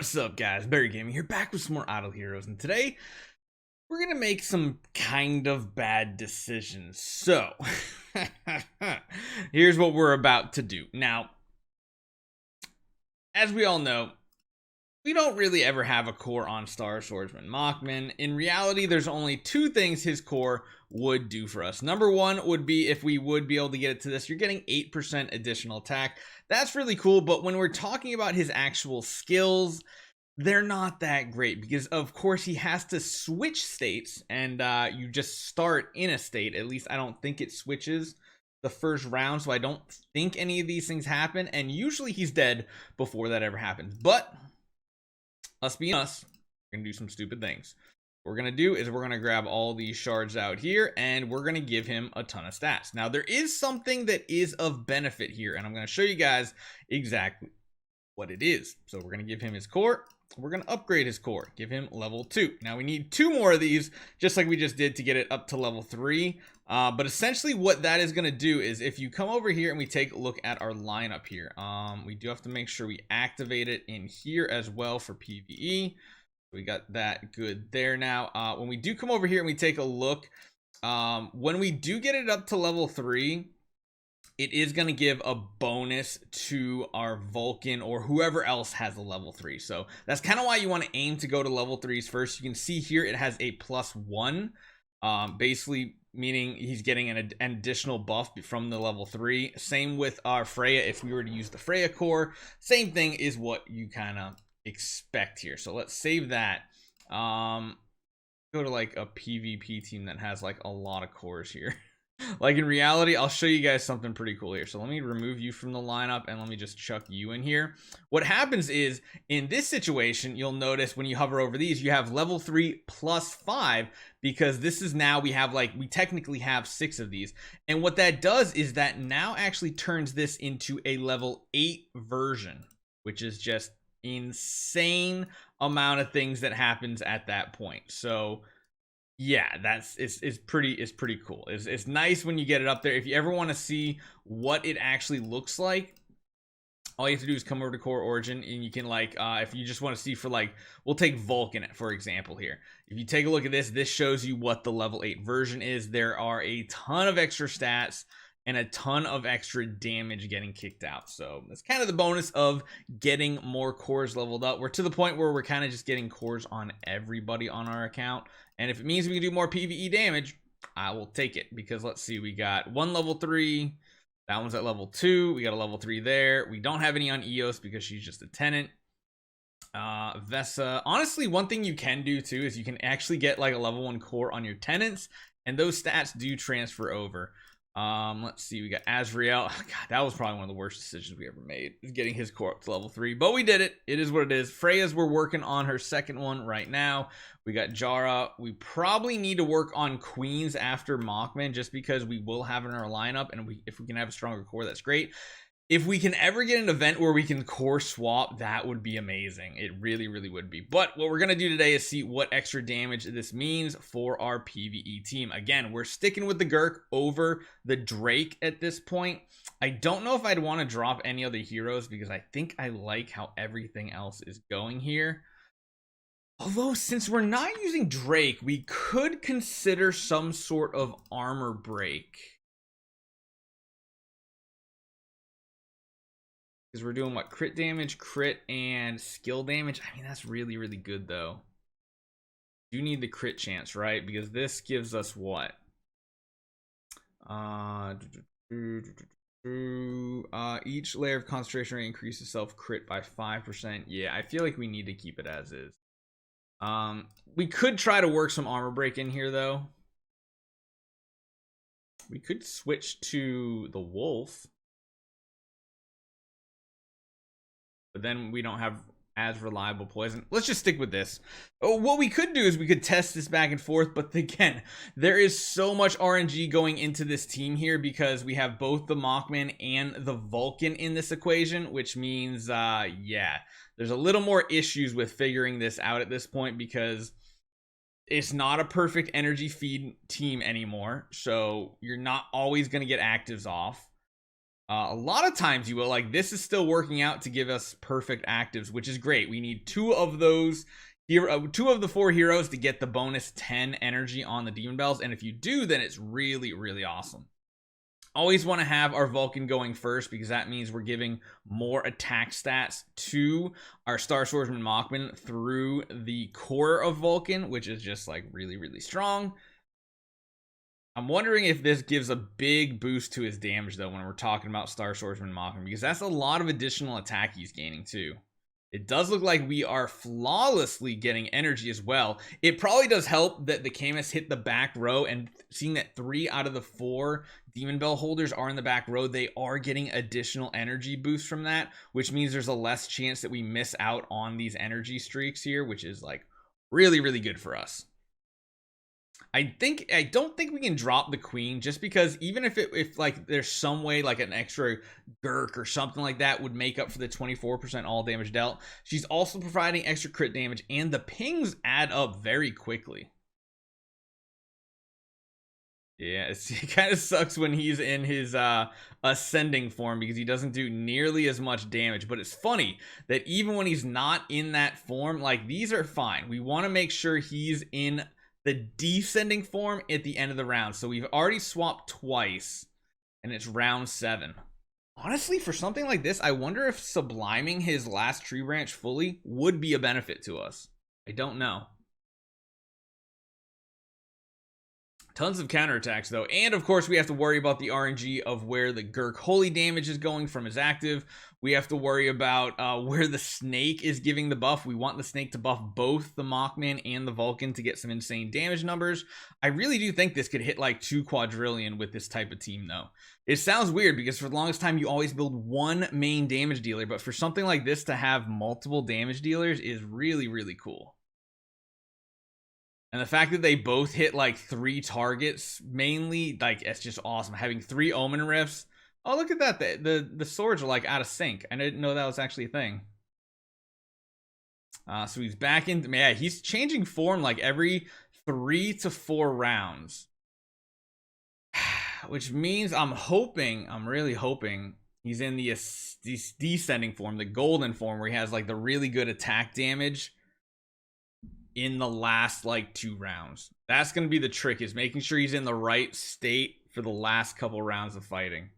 What's up, guys? Barry Gaming here, back with some more Idle Heroes, and today we're gonna make some kind of bad decisions. So, here's what we're about to do. Now, as we all know, we don't really ever have a core on Star Swordsman Mockman. In reality, there's only two things his core would do for us. Number one would be if we would be able to get it to this, you're getting 8% additional attack. That's really cool, but when we're talking about his actual skills, they're not that great because, of course, he has to switch states, and you just start in a state. At least I don't think it switches the first round, so I don't think any of these things happen, and usually he's dead before that ever happens. But us being us, we're gonna do some stupid things. What we're gonna do is we're gonna grab all these shards out here, and we're gonna give him a ton of stats. Now, there is something that is of benefit here, and I'm gonna show you guys exactly what it is. So we're gonna give him his core. We're gonna upgrade his core, give him level 2. Now we need 2 more of these, just like we just did to get it up to level 3. But essentially what that is gonna do is, if you come over here and we take a look at our lineup here, we do have to make sure we activate it in here as well for PvE. We got that good there. Now when we do come over here and we take a look, when we do get it up to level 3, it is going to give a bonus to our Vulcan or whoever else has a level 3. So that's kind of why you want to aim to go to level 3s first. You can see here it has a +1, basically meaning he's getting an additional buff from the level 3. Same with our Freya. If we were to use the Freya core, same thing is what you kind of expect here. So let's save that. Go to like a PvP team that has like a lot of cores here. Like in reality, I'll show you guys something pretty cool here. So let me remove you from the lineup and let me just chuck you in here. What happens is, in this situation, you'll notice when you hover over these, you have level 3 +5, because this is now we technically have 6 of these. And what that does is that now actually turns this into a level 8 version, which is just insane amount of things that happens at that point. So yeah, it's pretty cool. It's nice when you get it up there. If you ever want to see what it actually looks like, all you have to do is come over to Core Origin, and you can if you just want to see for we'll take Vulcan for example here. If you take a look at this shows you what the level 8 version is. There are a ton of extra stats and a ton of extra damage getting kicked out. So that's kind of the bonus of getting more cores leveled up. We're to the point where we're kind of just getting cores on everybody on our account. And if it means we can do more PvE damage, I will take it. Because let's see, we got one level 3. That one's at level 2. We got a level 3 there. We don't have any on Eos because she's just a tenant. Vesa. Honestly, one thing you can do too is you can actually get like a level 1 core on your tenants. And those stats do transfer over. Let's see, we got Azrael. Oh, God, that was probably one of the worst decisions we ever made, is getting his core up to level 3, but we did it. It is what it is. Freya's, we're working on her second one right now. We got Jara. We probably need to work on Queens after Mockman, just because we will have in our lineup, and if we can have a stronger core, that's great. If we can ever get an event where we can core swap, that would be amazing. It really, really would be. But what we're going to do today is see what extra damage this means for our PvE team. Again, we're sticking with the Gerke over the Drake at this point. I don't know if I'd want to drop any other heroes, because I think I like how everything else is going here. Although, since we're not using Drake, we could consider some sort of armor break. Because we're doing what? Crit damage, crit, and skill damage. I mean, that's really, really good, though. You need the crit chance, right? Because this gives us what? Each layer of concentration rate increases self crit by 5%. Yeah, I feel like we need to keep it as is. We could try to work some armor break in here, though. We could switch to the wolf. But then we don't have as reliable poison. Let's just stick with this. What we could do is we could test this back and forth, but again, there is so much RNG going into this team here, because we have both the Mockman and the Vulcan in this equation, which means, yeah, there's a little more issues with figuring this out at this point, because it's not a perfect energy feed team anymore. So you're not always going to get actives off. A lot of times you will, like, this is still working out to give us perfect actives, which is great. We need 2 of those hero, 2 of the 4 heroes to get the bonus 10 energy on the demon bells, and if you do, then it's really, really awesome. Always want to have our Vulcan going first because that means we're giving more attack stats to our Star Swordsman Mockman through the core of Vulcan, which is just like really, really strong. I'm wondering if this gives a big boost to his damage though when we're talking about Star Swordsman Mockman, because that's a lot of additional attack he's gaining too. It does look like we are flawlessly getting energy as well. It probably does help that the Camus hit the back row, and seeing that 3 out of the 4 Demon Bell holders are in the back row, they are getting additional energy boosts from that, which means there's a less chance that we miss out on these energy streaks here, which is like really, really good for us. I don't think we can drop the queen, just because even if like there's some way like an extra Gerke or something like that would make up for the 24% all damage dealt, she's also providing extra crit damage, and the pings add up very quickly. Yeah, it kind of sucks when he's in his ascending form because he doesn't do nearly as much damage. But it's funny that even when he's not in that form, like, these are fine. We want to make sure he's in the descending form at the end of the round. So we've already swapped twice, and it's round 7. Honestly, for something like this, I wonder if subliming his last tree branch fully would be a benefit to us. I don't know. Tons of counterattacks though, and of course we have to worry about the RNG of where the Gerke holy damage is going from his active. We have to worry about where the snake is giving the buff. We want the snake to buff both the Mockman and the Vulcan to get some insane damage numbers. I really do think this could hit like 2 quadrillion with this type of team though. It sounds weird because for the longest time you always build one main damage dealer, but for something like this to have multiple damage dealers is really, really cool. And the fact that they both hit like 3 targets mainly, like, it's just awesome. Having 3 Omen Rifts. Oh, look at that. The swords are like out of sync. I didn't know that was actually a thing. So he's back in. Yeah, he's changing form like every 3 to 4 rounds. Which means I'm really hoping he's in the descending form, the golden form, where he has like the really good attack damage in the last like 2 rounds. That's going to be the trick, is making sure he's in the right state for the last couple rounds of fighting.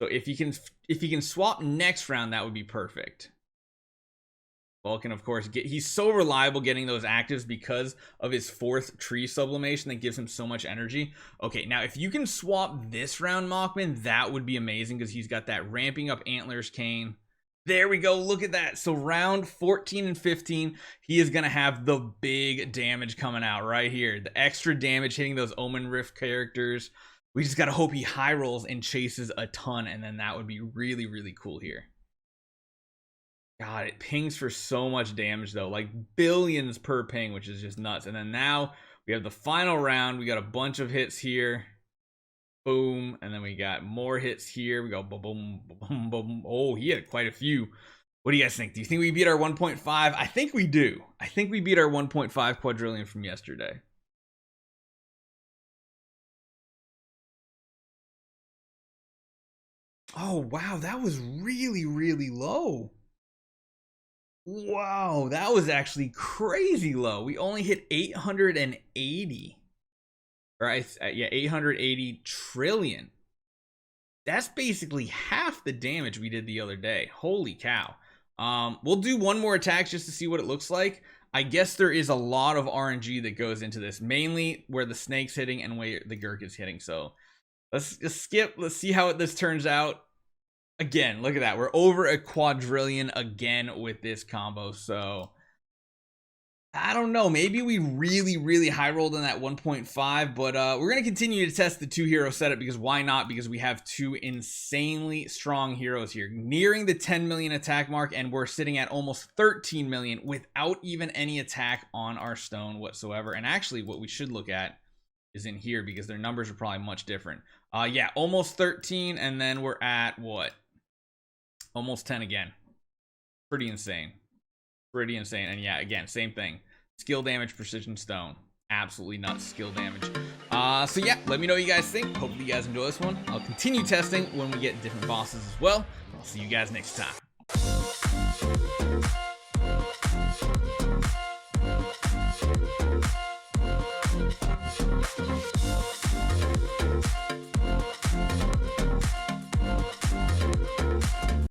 So if he can swap next round, that would be perfect. Vulcan, of course, he's so reliable getting those actives because of his 4th tree sublimation that gives him so much energy. Okay, now if you can swap this round Mockman, that would be amazing because he's got that ramping up antlers cane. There we go. Look at that. So round 14 and 15, he is going to have the big damage coming out right here. The extra damage hitting those Omen Rift characters. We just got to hope he high rolls and chases a ton, and then that would be really, really cool here. God, it pings for so much damage though, like billions per ping, which is just nuts. And then now we have the final round. We got a bunch of hits here. Boom. And then we got more hits here. We go boom, boom, boom, boom. Oh, he had quite a few. What do you guys think? Do you think we beat our 1.5? I think we do. I think we beat our 1.5 quadrillion from yesterday. Oh, wow. That was really, really low. Wow. That was actually crazy low. We only hit 880. Right? Yeah, 880 trillion. That's basically half the damage we did the other day. Holy cow. We'll do one more attack just to see what it looks like. I guess there is a lot of RNG that goes into this, mainly where the snake's hitting and where the Gerke is hitting. So let's just skip. Let's see how this turns out. Again, look at that. We're over a quadrillion again with this combo. So I don't know. Maybe we really, really high rolled on that 1.5, but we're going to continue to test the 2 hero setup because why not? Because we have 2 insanely strong heroes here, nearing the 10 million attack mark, and we're sitting at almost 13 million without even any attack on our stone whatsoever. And actually, what we should look at is in here because their numbers are probably much different. Yeah, almost 13, and then we're at what? Almost 10 again. Pretty insane. Pretty insane. And yeah, again, same thing. Skill damage, precision stone. Absolutely nuts skill damage. So yeah, let me know what you guys think. Hopefully you guys enjoy this one. I'll continue testing when we get different bosses as well. I'll see you guys next time.